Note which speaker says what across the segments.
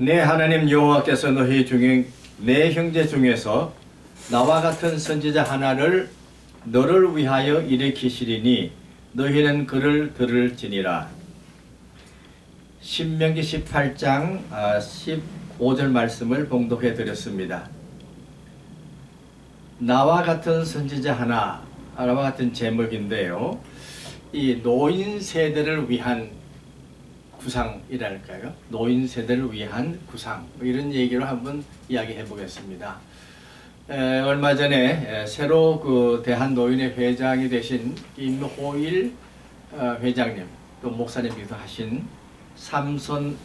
Speaker 1: 내 하나님 여호와께서 너희 중에 내 형제 중에서 나와 같은 선지자 하나를 너를 위하여 일으키시리니 너희는 그를 들을지니라. 신명기 18장 15절 말씀을 봉독해 드렸습니다. 나와 같은 선지자 하나와 같은 제목인데요. 이 노인 세대를 위한 구상이랄까요? 노인 세대를 위한 구상, 이런 얘기로 한번 이야기해 보겠습니다. 얼마 전에 새로 그 대한노인회 회장이 되신 임호일 회장님, 또 목사님이기도 하신 삼선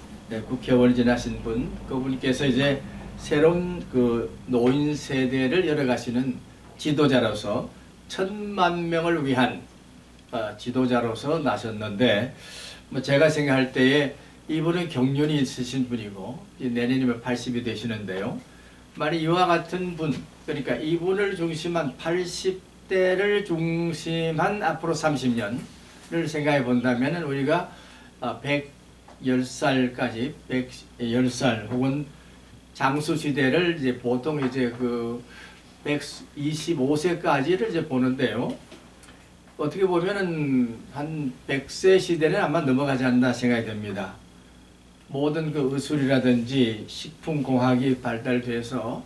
Speaker 1: 국회의원 지나신 분, 그분께서 이제 새로운 그 노인 세대를 열어가시는 지도자로서 10,000,000명을 위한 지도자로서 나섰는데, 뭐 제가 생각할 때에 이분은 경륜이 있으신 분이고 내년이면 80이 되시는데요. 만약 이와 같은 분, 그러니까 이분을 중심한 80대를 중심한 앞으로 30년을 생각해 본다면 우리가 110살까지 110살 혹은 장수시대를 이제 보통 이제 그 125세까지를 이제 보는데요. 어떻게 보면은 한 100세 시대는 아마 넘어가지 않나 생각이 됩니다. 모든 그 의술이라든지 식품공학이 발달돼서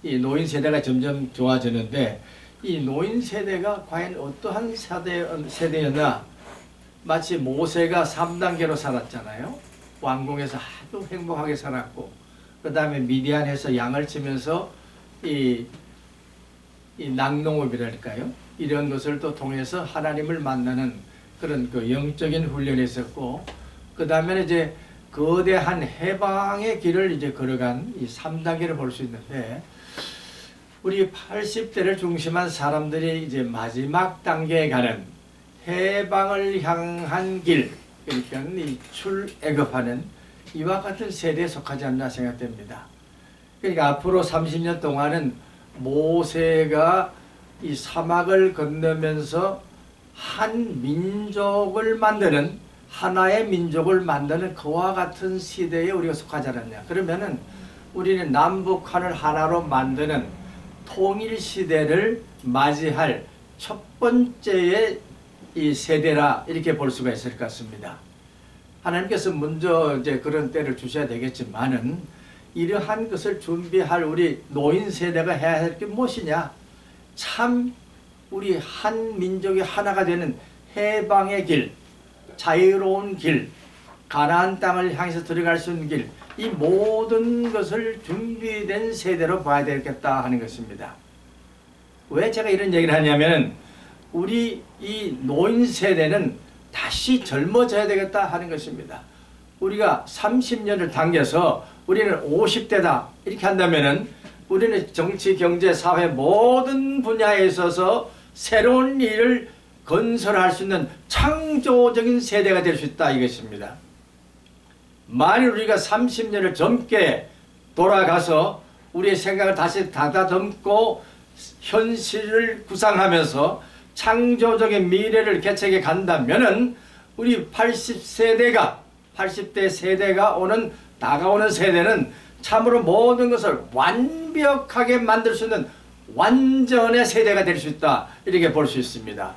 Speaker 1: 이 노인 세대가 점점 좋아지는데, 이 노인 세대가 과연 어떠한 세대였나? 마치 모세가 3단계로 살았잖아요. 왕궁에서 아주 행복하게 살았고, 그 다음에 미디안에서 양을 치면서 이 낙농업이랄까요? 이런 것을 또 통해서 하나님을 만나는 그런 그 영적인 훈련이 있었고, 그 다음에 이제 거대한 해방의 길을 이제 걸어간 이 3단계를 볼 수 있는데, 우리 80대를 중심한 사람들이 이제 마지막 단계에 가는 해방을 향한 길, 그러니까 이 출애굽하는 이와 같은 세대에 속하지 않나 생각됩니다. 그러니까 앞으로 30년 동안은 모세가 이 사막을 건너면서 한 민족을 만드는, 하나의 민족을 만드는 그와 같은 시대에 우리가 속하지 않았냐. 그러면은 우리는 남북한을 하나로 만드는 통일 시대를 맞이할 첫 번째의 이 세대라, 이렇게 볼 수가 있을 것 같습니다. 하나님께서 먼저 이제 그런 때를 주셔야 되겠지만은, 이러한 것을 준비할 우리 노인 세대가 해야 할 게 무엇이냐? 참 우리 한 민족이 하나가 되는 해방의 길, 자유로운 길, 가나안 땅을 향해서 들어갈 수 있는 길, 이 모든 것을 준비된 세대로 봐야 되겠다 하는 것입니다. 왜 제가 이런 얘기를 하냐면, 우리 이 노인 세대는 다시 젊어져야 되겠다 하는 것입니다. 우리가 30년을 당겨서 우리는 50대다 이렇게 한다면은 우리는 정치, 경제, 사회 모든 분야에 있어서 새로운 일을 건설할 수 있는 창조적인 세대가 될 수 있다 이것입니다. 만일 우리가 30년을 젊게 돌아가서 우리의 생각을 다시 닫아듬고 현실을 구상하면서 창조적인 미래를 개척해 간다면은 우리 80대 세대가 다가오는 세대는 참으로 모든 것을 완벽하게 만들 수 있는 완전의 세대가 될 수 있다, 이렇게 볼 수 있습니다.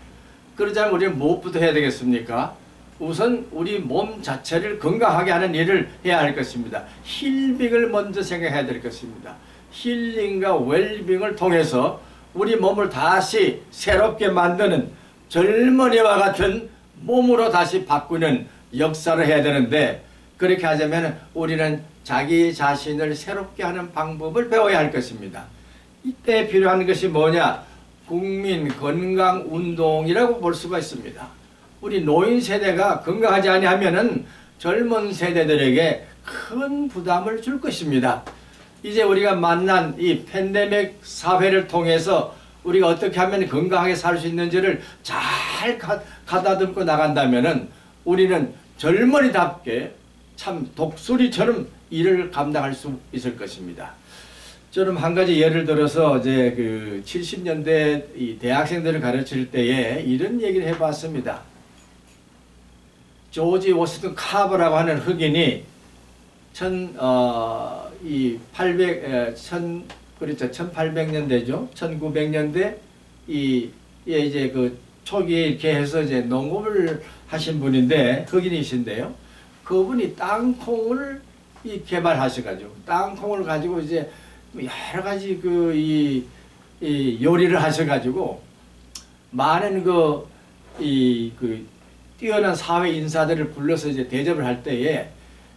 Speaker 1: 그러자면 우리는 무엇부터 해야 되겠습니까? 우선 우리 몸 자체를 건강하게 하는 일을 해야 할 것입니다. 힐링을 먼저 생각해야 될 것입니다. 힐링과 웰빙을 통해서 우리 몸을 다시 새롭게 만드는 젊은이와 같은 몸으로 다시 바꾸는 역사를 해야 되는데, 그렇게 하자면 우리는 자기 자신을 새롭게 하는 방법을 배워야 할 것입니다. 이때 필요한 것이 뭐냐? 국민 건강운동이라고 볼 수가 있습니다. 우리 노인 세대가 건강하지 아니하면은 젊은 세대들에게 큰 부담을 줄 것입니다. 이제 우리가 만난 이 팬데믹 사회를 통해서 우리가 어떻게 하면 건강하게 살 수 있는지를 잘 가다듬고 나간다면은 우리는 젊은이답게 참 독수리처럼 일을 감당할 수 있을 것입니다. 저는 한 가지 예를 들어서 이제 그 70년대 이 대학생들을 가르칠 때에 이런 얘기를 해봤습니다. 조지 워싱턴 카버라고 하는 흑인이 이 1800년대죠. 1900년대 이제 그 초기에 이렇게 해서 이제 농업을 하신 분인데 흑인이신데요. 그분이 땅콩을 개발하셔가지고 땅콩을 가지고 이제 여러 가지 이 요리를 하셔가지고 많은 그 뛰어난 사회 인사들을 불러서 이제 대접을 할 때에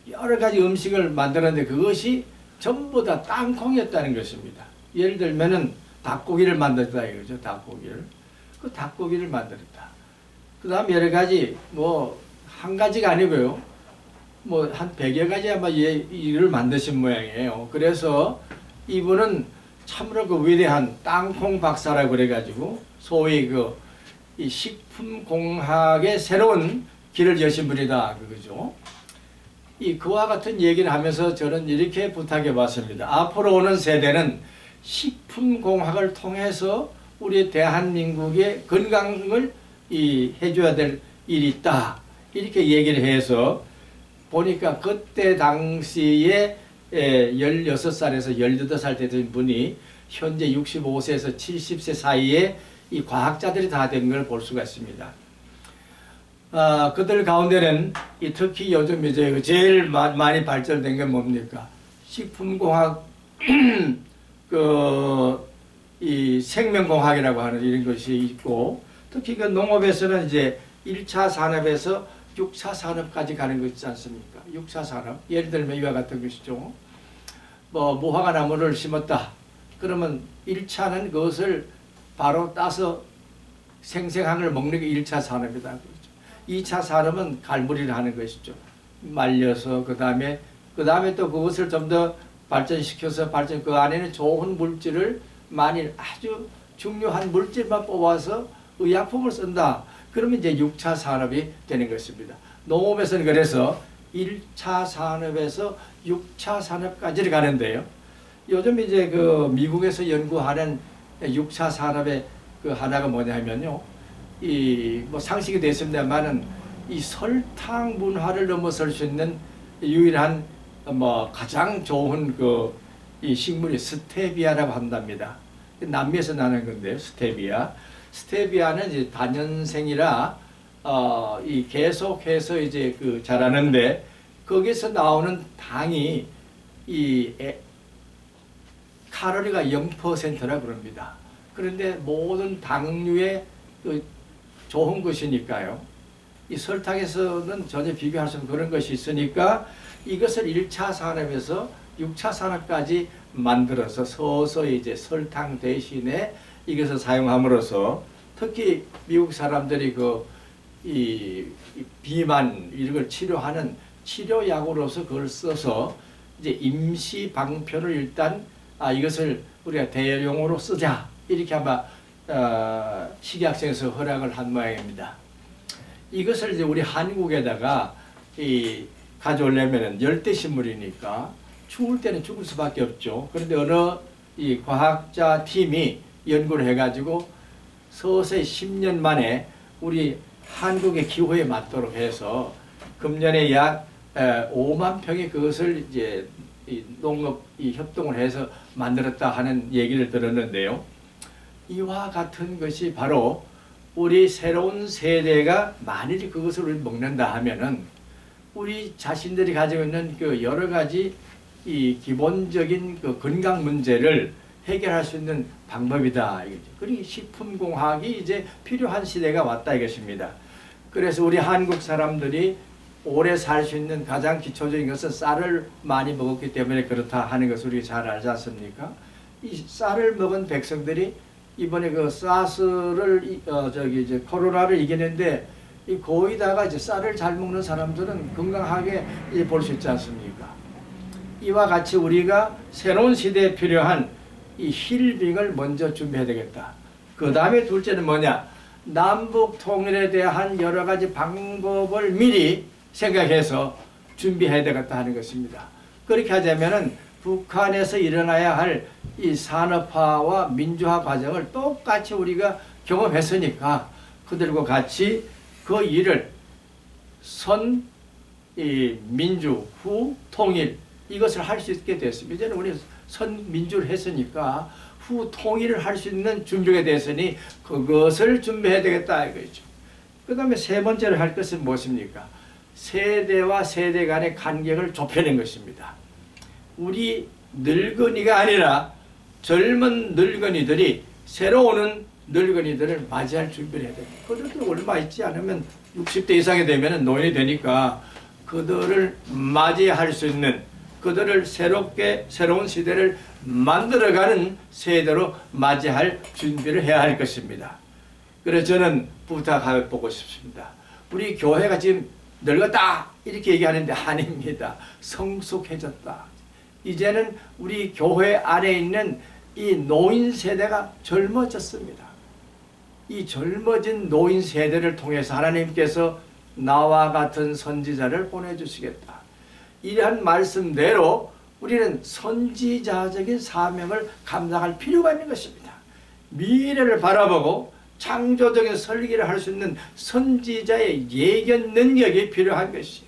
Speaker 1: 여러 가지 음식을 만들었는데 그것이 전부 다 땅콩이었다는 것입니다. 예를 들면은 닭고기를 만들었다 이거죠. 닭고기를. 그 닭고기를 만들었다. 그 다음 여러 가지 뭐 한 가지가 아니고요. 뭐 한 100여 가지 아마 일을 만드신 모양이에요. 그래서 이분은 참으로 그 위대한 땅콩 박사라고 그래가지고 소위 이 식품공학의 새로운 길을 여신 분이다 그거죠. 그와 같은 얘기를 하면서 저는 이렇게 부탁해 봤습니다. 앞으로 오는 세대는 식품공학을 통해서 우리 대한민국의 건강을 해줘야 될 일이 있다. 이렇게 얘기를 해서 보니까 그때 당시에 16살에서 18살 되던 분이 현재 65세에서 70세 사이에 이 과학자들이 다 된 걸 볼 수가 있습니다. 그들 가운데는 특히 요즘 이제 제일 많이 발전된 게 뭡니까? 식품공학, 이 생명공학이라고 하는 이런 것이 있고, 특히 그 농업에서는 이제 1차 산업에서 6차 산업까지 가는 거 있지 않습니까? 6차 산업. 예를 들면 이와 같은 것이죠. 뭐, 무화과 나무를 심었다. 그러면 1차는 그것을 바로 따서 생생한 걸 먹는 게 1차 산업이다. 그렇죠. 2차 산업은 갈무리를 하는 것이죠. 말려서 그 다음에 또 그것을 좀 더 발전시켜서 그 안에는 좋은 물질을 많이 아주 중요한 물질만 뽑아서 의약품을 쓴다. 그러면 이제 6차 산업이 되는 것입니다. 농업에서는 그래서 1차 산업에서 6차 산업까지 가는데요. 요즘 이제 그 미국에서 연구하는 6차 산업의 그 하나가 뭐냐면요. 뭐 상식이 됐습니다만은 이 설탕 문화를 넘어설 수 있는 유일한 뭐 가장 좋은 이 식물이 스테비아라고 한답니다. 남미에서 나는 건데요. 스테비아는 이제 다년생이라 계속해서 이제 자라는데 거기서 나오는 당이 칼로리가 0%라 그럽니다. 그런데 모든 당류의 좋은 것이니까요. 이 설탕에서는 전혀 비교할 수 없는 그런 것이 있으니까 이것을 1차 산업에서 6차 산업까지 만들어서 서서히 이제 설탕 대신에 이것을 사용함으로써 특히 미국 사람들이 이 비만 이런 걸 치료하는 치료약으로서 그걸 써서 이제 임시 방편을 일단 이것을 우리가 대용으로 쓰자 이렇게 아마 식약청에서 허락을 한 모양입니다. 이것을 이제 우리 한국에다가 가져오려면은 열대식물이니까 추울 때는 죽을 수밖에 없죠. 그런데 어느 이 과학자 팀이 연구를 해가지고 서서히 10년 만에 우리 한국의 기후에 맞도록 해서 금년에 약 5만 평의 그것을 이제 농업 협동을 해서 만들었다 하는 얘기를 들었는데요. 이와 같은 것이 바로 우리 새로운 세대가 만일 그것을 우리 먹는다 하면은 우리 자신들이 가지고 있는 여러 가지 이 기본적인 건강 문제를 해결할 수 있는 방법이다. 그리고 식품공학이 이제 필요한 시대가 왔다 이것입니다. 그래서 우리 한국 사람들이 오래 살 수 있는 가장 기초적인 것은 쌀을 많이 먹었기 때문에 그렇다 하는 것을 우리 잘 알지 않습니까? 이 쌀을 먹은 백성들이 이번에 사스를 이제 코로나를 이기는데 거기다가 이제 쌀을 잘 먹는 사람들은 건강하게 볼 수 있지 않습니까? 이와 같이 우리가 새로운 시대에 필요한 이 힐링을 먼저 준비해야 되겠다. 그 다음에 둘째는 뭐냐? 남북 통일에 대한 여러 가지 방법을 미리 생각해서 준비해야 되겠다 하는 것입니다. 그렇게 하자면은 북한에서 일어나야 할 이 산업화와 민주화 과정을 똑같이 우리가 경험했으니까 그들과 같이 그 일을 이 민주 후 통일 이것을 할 수 있게 됐습니다. 이제는 우리 선민주를 했으니까 후 통일을 할 수 있는 준비가 됐으니 그것을 준비해야 되겠다 이거죠. 그 다음에 세 번째로 할 것은 무엇입니까? 세대와 세대 간의 간격을 좁혀낸 것입니다. 우리 늙은이가 아니라 젊은 늙은이들이 새로 오는 늙은이들을 맞이할 준비를 해야 됩니다. 그들도 얼마 있지 않으면 60대 이상이 되면 노인이 되니까 그들을 맞이할 수 있는, 그들을 새로운 시대를 만들어가는 세대로 맞이할 준비를 해야 할 것입니다. 그래서 저는 부탁해보고 싶습니다. 우리 교회가 지금 늙었다 이렇게 얘기하는데 아닙니다. 성숙해졌다. 이제는 우리 교회 안에 있는 이 노인 세대가 젊어졌습니다. 이 젊어진 노인 세대를 통해서 하나님께서 나와 같은 선지자를 보내주시겠다. 이러한 말씀대로 우리는 선지자적인 사명을 감당할 필요가 있는 것입니다. 미래를 바라보고 창조적인 설계를 할 수 있는 선지자의 예견 능력이 필요한 것이,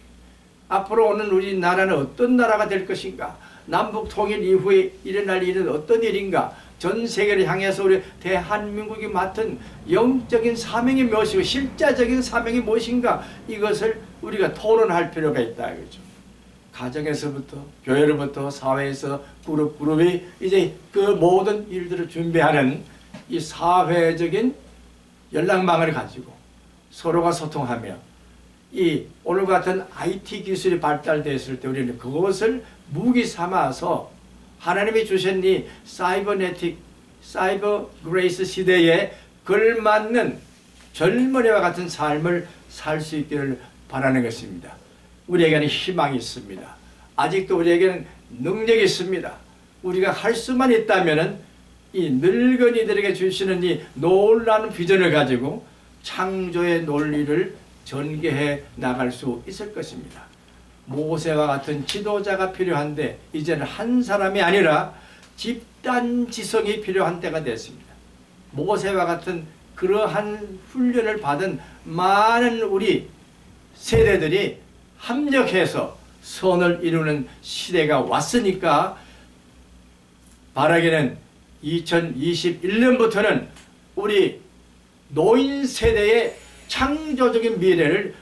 Speaker 1: 앞으로 오는 우리나라는 어떤 나라가 될 것인가, 남북 통일 이후에 일어날 일은 어떤 일인가, 전 세계를 향해서 우리 대한민국이 맡은 영적인 사명이 무엇이고 실제적인 사명이 무엇인가, 이것을 우리가 토론할 필요가 있다 이거죠. 가정에서부터, 교회로부터, 사회에서 그룹이 이제 그 모든 일들을 준비하는 이 사회적인 연락망을 가지고 서로가 소통하며, 이 오늘 같은 IT 기술이 발달되었을 때 우리는 그것을 무기 삼아서 하나님이 주신 이 사이버 그레이스 시대에 걸맞는 젊은이와 같은 삶을 살 수 있기를 바라는 것입니다. 우리에게는 희망이 있습니다. 아직도 우리에게는 능력이 있습니다. 우리가 할 수만 있다면 이 늙은이들에게 주시는 이 놀라운 비전을 가지고 창조의 논리를 전개해 나갈 수 있을 것입니다. 모세와 같은 지도자가 필요한데 이제는 한 사람이 아니라 집단 지성이 필요한 때가 됐습니다. 모세와 같은 그러한 훈련을 받은 많은 우리 세대들이 합력해서 선을 이루는 시대가 왔으니까 바라기는 2021년부터는 우리 노인 세대의 창조적인 미래를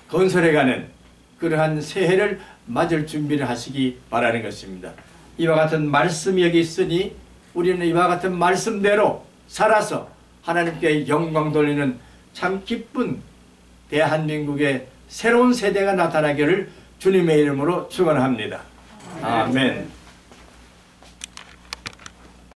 Speaker 1: 건설해가는 그러한 새해를 맞을 준비를 하시기 바라는 것입니다. 이와 같은 말씀이 여기 있으니 우리는 이와 같은 말씀대로 살아서 하나님께 영광 돌리는 참 기쁜 대한민국의 새로운 세대가 나타나기를 주님의 이름으로 축원합니다. 아멘.